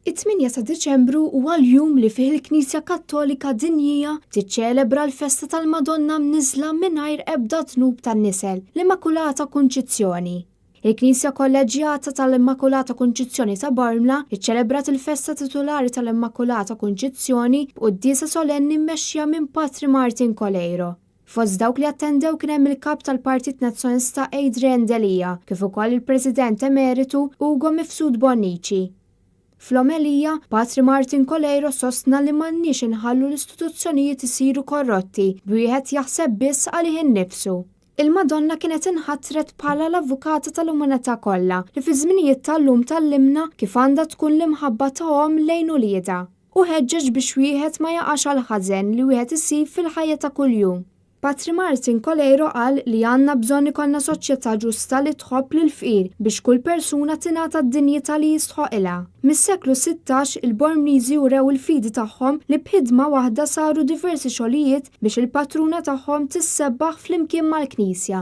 It-8 ta' Diċembru huwa l-jum li fih il-Knisja Kattolika Dinjija tiċċelebra l-festa tal-Madonna Mniżla mingħajr ebda tnub tan-nisel, l-Immakulata Kunċizzjoni. Il-Knisja Kolleġjata tal-Immakulata Kunċizzjoni ta' Barmla iċċelebrat il-festa titolari tal-Immakulata Kunċizzjoni b'quddiesa solenni mmexxija minn Patri Martin Koleiro. Fost dawk li attendew kien hemm il-kap tal-Partit Nazzjonista Adrian Delija, kif ukoll il-President Emeritu Ugo Mifsud Bonnici. Fl-omelija, Patri Martin Koleiro sostna li m'għandniex inħallu l-istituzzjonijiet isiru korrotti bi wieħed jaħseb biss għalih innifsu. Il-Madonna kienet inħattret bħala l-avukata tal-umanità kollha li fi żminijiet tal-lum tallimna kif għandha tkun l-imħabba tagħhom lejn uliedha u ħeġġeġ biex wieħed ma jaqax għal ħażen li wieħed isib fil-ħajja ta' kuljum. Patri Martin Koleiro qal li għandna bżonn ikollna soċjetà ġusta li tħobb lil fqir biex kull persuna tingħata d-dinjità li jistħoqilha. Mis-seklu 16 il-Bormliżi urew il-fidi tagħhom li b'ħidma waħda saru diversi xogħlijiet biex il-patruna tagħhom tissebbaħ flimkien mal-Knisja.